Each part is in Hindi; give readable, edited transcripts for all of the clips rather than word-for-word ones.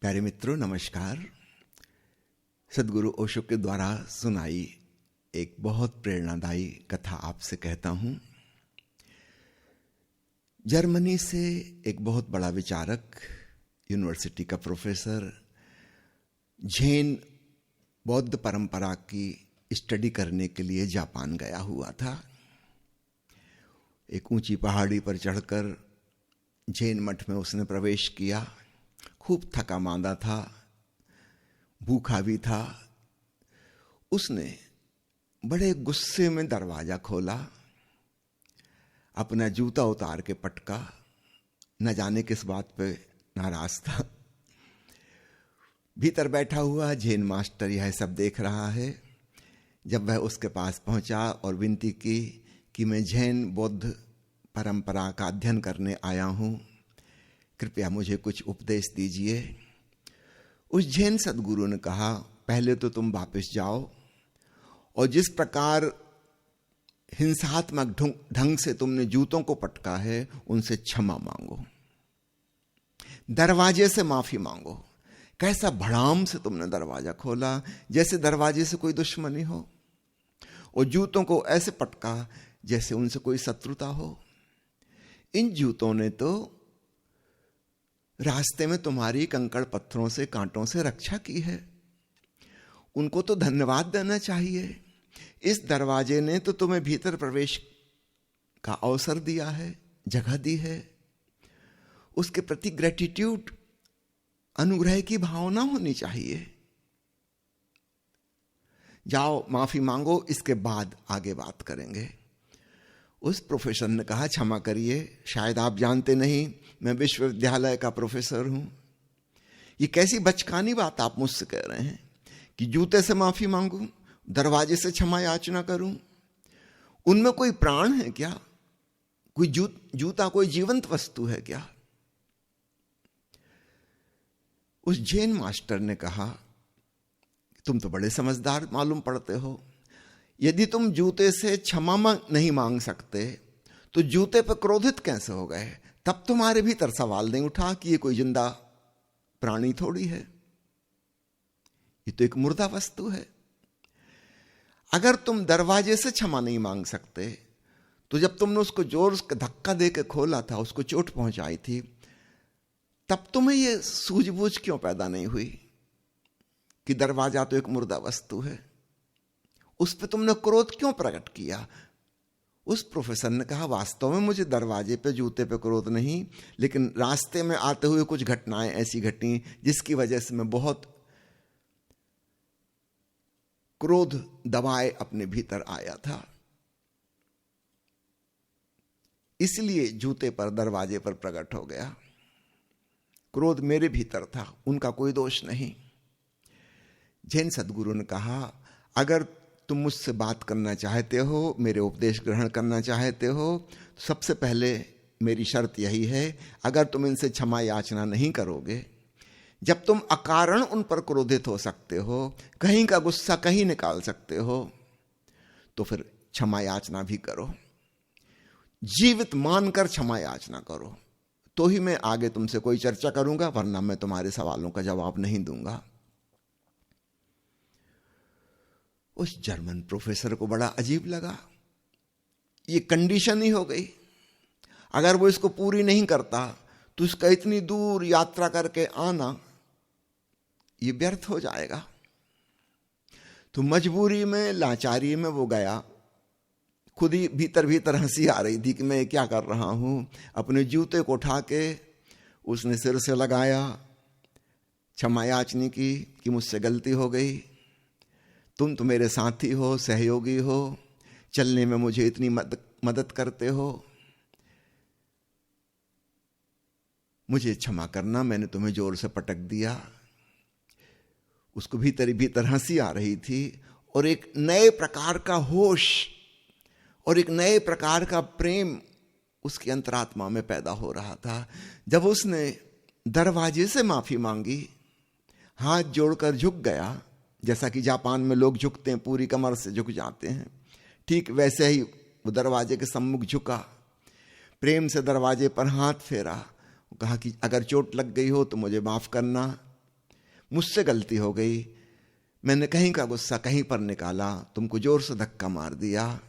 प्यारे मित्रों, नमस्कार। सदगुरु ओशो के द्वारा सुनाई एक बहुत प्रेरणादायी कथा आपसे कहता हूं। जर्मनी से एक बहुत बड़ा विचारक, यूनिवर्सिटी का प्रोफेसर, जैन बौद्ध परंपरा की स्टडी करने के लिए जापान गया हुआ था। एक ऊंची पहाड़ी पर चढ़कर जैन मठ में उसने प्रवेश किया। खूब थका मांदा था, भूखा भी था। उसने बड़े गुस्से में दरवाजा खोला, अपना जूता उतार के पटका। न जाने किस बात पे नाराज था। भीतर बैठा हुआ जैन मास्टर यह सब देख रहा है। जब वह उसके पास पहुंचा और विनती की कि मैं जैन बौद्ध परंपरा का अध्ययन करने आया हूं, कृपया मुझे कुछ उपदेश दीजिए। उस जैन सदगुरु ने कहा, पहले तो तुम वापस जाओ और जिस प्रकार हिंसात्मक ढंग से तुमने जूतों को पटका है उनसे क्षमा मांगो, दरवाजे से माफी मांगो। कैसा भड़ाम से तुमने दरवाजा खोला, जैसे दरवाजे से कोई दुश्मनी हो, और जूतों को ऐसे पटका जैसे उनसे कोई शत्रुता हो। इन जूतों ने तो रास्ते में तुम्हारी कंकड़ पत्थरों से, कांटों से रक्षा की है, उनको तो धन्यवाद देना चाहिए। इस दरवाजे ने तो तुम्हें भीतर प्रवेश का अवसर दिया है, जगह दी है। उसके प्रति ग्रेटिट्यूड, अनुग्रह की भावना होनी चाहिए। जाओ माफी मांगो, इसके बाद आगे बात करेंगे। उस प्रोफेसर ने कहा, क्षमा करिए, शायद आप जानते नहीं, मैं विश्वविद्यालय का प्रोफेसर हूं। ये कैसी बचकानी बात आप मुझसे कह रहे हैं कि जूते से माफी मांगूं, दरवाजे से क्षमा याचना करूं? उनमें कोई प्राण है क्या? कोई जूता कोई जीवंत वस्तु है क्या? उस जैन मास्टर ने कहा, तुम तो बड़े समझदार मालूम पड़ते हो। यदि तुम जूते से क्षमा नहीं मांग सकते तो जूते पर क्रोधित कैसे हो गए? तब तुम्हारे भीतर सवाल नहीं उठा कि ये कोई जिंदा प्राणी थोड़ी है, ये तो एक मुर्दा वस्तु है। अगर तुम दरवाजे से क्षमा नहीं मांग सकते तो जब तुमने उसको जोर से धक्का दे के खोला था, उसको चोट पहुंचाई थी, तब तुम्हें ये सूझबूझ क्यों पैदा नहीं हुई कि दरवाजा तो एक मुर्दा वस्तु है? उस पर तुमने क्रोध क्यों प्रकट किया? उस प्रोफेसर ने कहा, वास्तव में मुझे दरवाजे पे, जूते पे क्रोध नहीं, लेकिन रास्ते में आते हुए कुछ घटनाएं ऐसी घटी जिसकी वजह से मैं बहुत क्रोध दबाए अपने भीतर आया था, इसलिए जूते पर, दरवाजे पर प्रकट हो गया। क्रोध मेरे भीतर था, उनका कोई दोष नहीं। जैन सदगुरु ने कहा, अगर तुम मुझसे बात करना चाहते हो, मेरे उपदेश ग्रहण करना चाहते हो, तो सबसे पहले मेरी शर्त यही है, अगर तुम इनसे क्षमा याचना नहीं करोगे, जब तुम अकारण उन पर क्रोधित हो सकते हो, कहीं का गुस्सा कहीं निकाल सकते हो, तो फिर क्षमा याचना भी करो। जीवित मानकर क्षमा याचना करो, तो ही मैं आगे तुमसे कोई चर्चा करूंगा, वरना मैं तुम्हारे सवालों का जवाब नहीं दूंगा। उस जर्मन प्रोफेसर को बड़ा अजीब लगा। ये कंडीशन ही हो गई, अगर वो इसको पूरी नहीं करता तो इसका इतनी दूर यात्रा करके आना ये व्यर्थ हो जाएगा। तो मजबूरी में, लाचारी में वो गया। खुद ही भीतर भीतर हंसी आ रही थी कि मैं क्या कर रहा हूं। अपने जूते को उठा के उसने सिर से लगाया, क्षमा याचना की कि मुझसे गलती हो गई, तुम तो मेरे साथी हो, सहयोगी हो, चलने में मुझे इतनी मदद करते हो, मुझे क्षमा करना, मैंने तुम्हें जोर से पटक दिया। उसको भीतर ही भीतर हंसी आ रही थी और एक नए प्रकार का होश और एक नए प्रकार का प्रेम उसकी अंतरात्मा में पैदा हो रहा था। जब उसने दरवाजे से माफी मांगी, हाथ जोड़कर झुक गया, जैसा कि जापान में लोग झुकते हैं, पूरी कमर से झुक जाते हैं, ठीक वैसे ही वो दरवाजे के सम्मुख झुका, प्रेम से दरवाजे पर हाथ फेरा, कहा कि अगर चोट लग गई हो तो मुझे माफ करना, मुझसे गलती हो गई, मैंने कहीं का गुस्सा कहीं पर निकाला, तुमको जोर से धक्का मार दिया।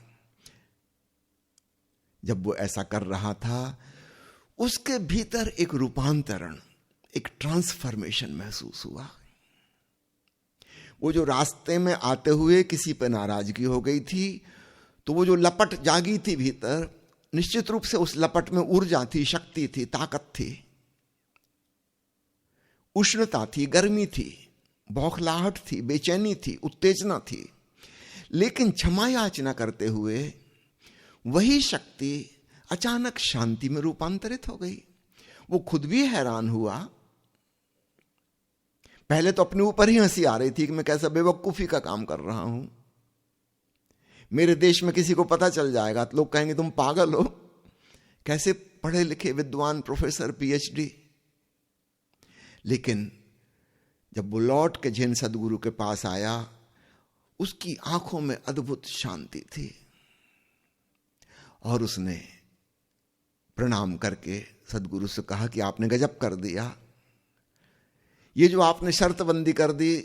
जब वो ऐसा कर रहा था, उसके भीतर एक रूपांतरण, एक ट्रांसफॉर्मेशन महसूस हुआ। वो जो रास्ते में आते हुए किसी पे नाराजगी हो गई थी, तो वो जो लपट जागी थी भीतर, निश्चित रूप से उस लपट में ऊर्जा थी, शक्ति थी, ताकत थी, उष्णता थी, गर्मी थी, बौखलाहट थी, बेचैनी थी, उत्तेजना थी। लेकिन क्षमा याचना करते हुए वही शक्ति अचानक शांति में रूपांतरित हो गई। वो खुद भी हैरान हुआ। पहले तो अपने ऊपर ही हंसी आ रही थी कि मैं कैसा बेवकूफी का काम कर रहा हूं, मेरे देश में किसी को पता चल जाएगा तो लोग कहेंगे तुम पागल हो, कैसे पढ़े लिखे विद्वान प्रोफेसर पीएचडी। लेकिन जब वो लौट के जैन सदगुरु के पास आया, उसकी आंखों में अद्भुत शांति थी और उसने प्रणाम करके सदगुरु से कहा कि आपने गजब कर दिया। ये जो आपने शर्त बंदी कर दी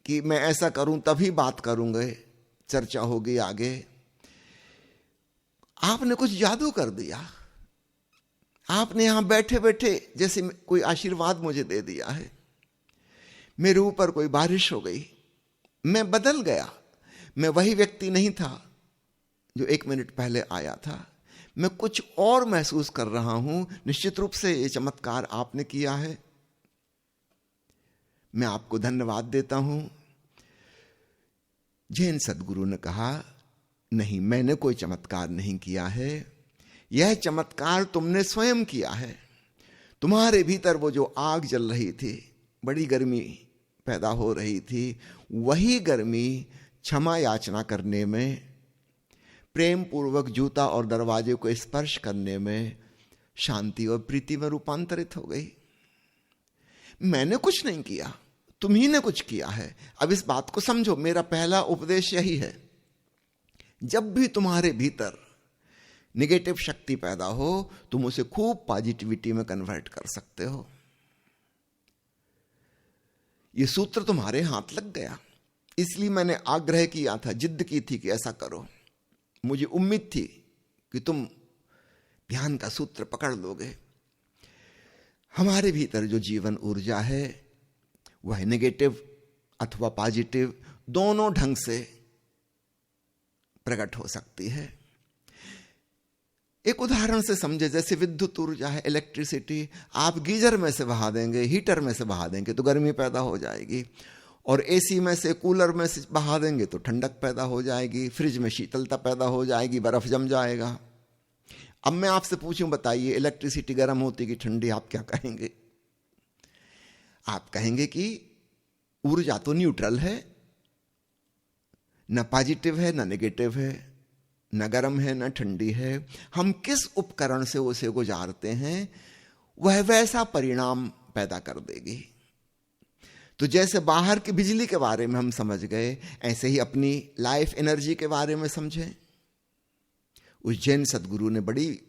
कि मैं ऐसा करूं तभी बात करूंगे, चर्चा होगी आगे, आपने कुछ जादू कर दिया। आपने यहां बैठे बैठे जैसे कोई आशीर्वाद मुझे दे दिया है। मेरे ऊपर कोई बारिश हो गई, मैं बदल गया। मैं वही व्यक्ति नहीं था जो 1 मिनट पहले आया था, मैं कुछ और महसूस कर रहा हूं। निश्चित रूप से ये चमत्कार आपने किया है, मैं आपको धन्यवाद देता हूं। जैन सदगुरु ने कहा, नहीं, मैंने कोई चमत्कार नहीं किया है, यह चमत्कार तुमने स्वयं किया है। तुम्हारे भीतर वो जो आग जल रही थी, बड़ी गर्मी पैदा हो रही थी, वही गर्मी क्षमा याचना करने में, प्रेम पूर्वक जूता और दरवाजे को स्पर्श करने में शांति और प्रीति में रूपांतरित हो गई। मैंने कुछ नहीं किया, तुम ही ने कुछ किया है। अब इस बात को समझो, मेरा पहला उपदेश यही है, जब भी तुम्हारे भीतर नेगेटिव शक्ति पैदा हो, तुम उसे खूब पॉजिटिविटी में कन्वर्ट कर सकते हो। ये सूत्र तुम्हारे हाथ लग गया, इसलिए मैंने आग्रह किया था, जिद की थी कि ऐसा करो। मुझे उम्मीद थी कि तुम ध्यान का सूत्र पकड़ लोगे। हमारे भीतर जो जीवन ऊर्जा है वह नेगेटिव अथवा पॉजिटिव दोनों ढंग से प्रकट हो सकती है। एक उदाहरण से समझे, जैसे विद्युत ऊर्जा है, इलेक्ट्रिसिटी, आप गीजर में से बहा देंगे, हीटर में से बहा देंगे तो गर्मी पैदा हो जाएगी, और एसी में से, कूलर में से बहा देंगे तो ठंडक पैदा हो जाएगी, फ्रिज में शीतलता पैदा हो जाएगी, बर्फ जम जाएगा। अब मैं आपसे पूछूं, बताइए इलेक्ट्रिसिटी गर्म होती कि ठंडी, आप क्या कहेंगे? आप कहेंगे कि ऊर्जा तो न्यूट्रल है, न पॉजिटिव है न नेगेटिव है, न गर्म है न ठंडी है। हम किस उपकरण से उसे गुजारते हैं वह वैसा परिणाम पैदा कर देगी। तो जैसे बाहर की बिजली के बारे में हम समझ गए, ऐसे ही अपनी लाइफ एनर्जी के बारे में समझें। उस जैन सदगुरु ने बड़ी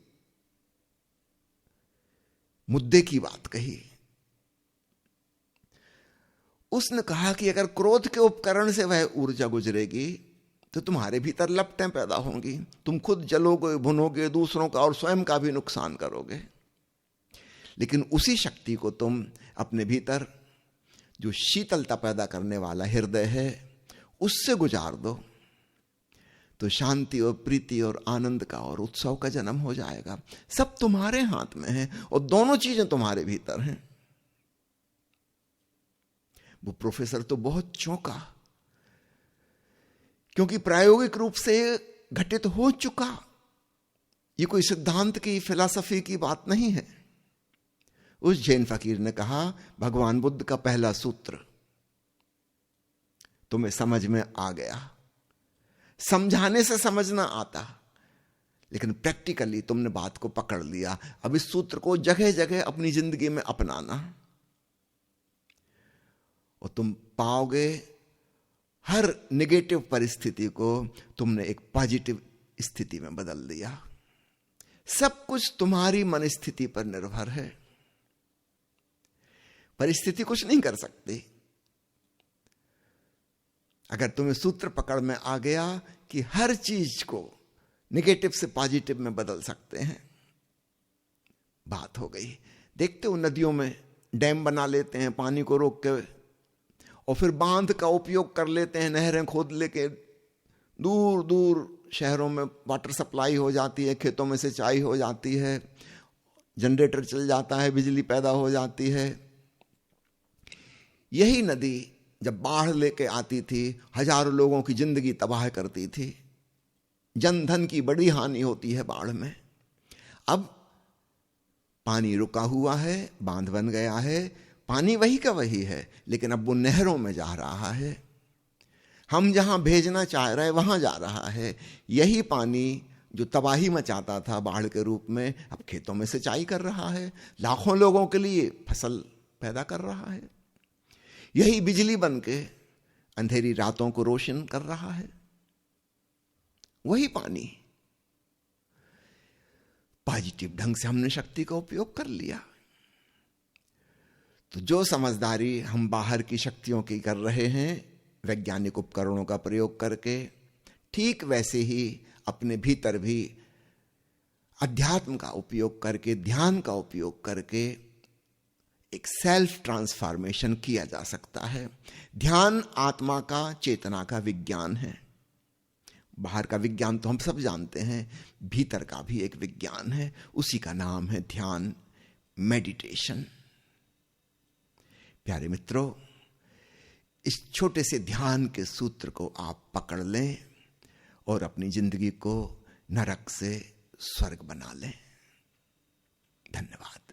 मुद्दे की बात कही। उसने कहा कि अगर क्रोध के उपकरण से वह ऊर्जा गुजरेगी तो तुम्हारे भीतर लपटें पैदा होंगी, तुम खुद जलोगे, भुनोगे, दूसरों का और स्वयं का भी नुकसान करोगे। लेकिन उसी शक्ति को तुम अपने भीतर जो शीतलता पैदा करने वाला हृदय है उससे गुजार दो, तो शांति और प्रीति और आनंद का और उत्सव का जन्म हो जाएगा। सब तुम्हारे हाथ में है और दोनों चीजें तुम्हारे भीतर हैं। वो प्रोफेसर तो बहुत चौंका, क्योंकि प्रायोगिक रूप से घटित हो चुका, ये कोई सिद्धांत की, फिलॉसफी की बात नहीं है। उस जैन फकीर ने कहा, भगवान बुद्ध का पहला सूत्र तुम्हें समझ में आ गया। समझाने से समझना आता, लेकिन प्रैक्टिकली तुमने बात को पकड़ लिया। अब इस सूत्र को जगह जगह अपनी जिंदगी में अपनाना और तुम पाओगे हर नेगेटिव परिस्थिति को तुमने एक पॉजिटिव स्थिति में बदल दिया। सब कुछ तुम्हारी मन स्थिति पर निर्भर है। परिस्थिति कुछ नहीं कर सकती, अगर तुम्हें सूत्र पकड़ में आ गया कि हर चीज को नेगेटिव से पॉजिटिव में बदल सकते हैं, बात हो गई। देखते हो नदियों में डैम बना लेते हैं पानी को रोक के, और फिर बांध का उपयोग कर लेते हैं, नहरें खोद लेके दूर दूर शहरों में वाटर सप्लाई हो जाती है, खेतों में सिंचाई हो जाती है, जनरेटर चल जाता है, बिजली पैदा हो जाती है। यही नदी जब बाढ़ लेके आती थी, हजारों लोगों की जिंदगी तबाह करती थी, जन धन की बड़ी हानि होती है बाढ़ में। अब पानी रुका हुआ है, बांध बन गया है, पानी वही का वही है, लेकिन अब वो नहरों में जा रहा है, हम जहां भेजना चाह रहे वहां जा रहा है। यही पानी जो तबाही मचाता था बाढ़ के रूप में, अब खेतों में सिंचाई कर रहा है, लाखों लोगों के लिए फसल पैदा कर रहा है। यही बिजली बन के अंधेरी रातों को रोशन कर रहा है, वही पानी। पॉजिटिव ढंग से हमने शक्ति का उपयोग कर लिया। तो जो समझदारी हम बाहर की शक्तियों की कर रहे हैं वैज्ञानिक उपकरणों का प्रयोग करके, ठीक वैसे ही अपने भीतर भी अध्यात्म का उपयोग करके, ध्यान का उपयोग करके एक सेल्फ ट्रांसफॉर्मेशन किया जा सकता है। ध्यान आत्मा का, चेतना का विज्ञान है। बाहर का विज्ञान तो हम सब जानते हैं, भीतर का भी एक विज्ञान है, उसी का नाम है ध्यान, मेडिटेशन। प्यारे मित्रों, इस छोटे से ध्यान के सूत्र को आप पकड़ लें और अपनी जिंदगी को नरक से स्वर्ग बना लें। धन्यवाद।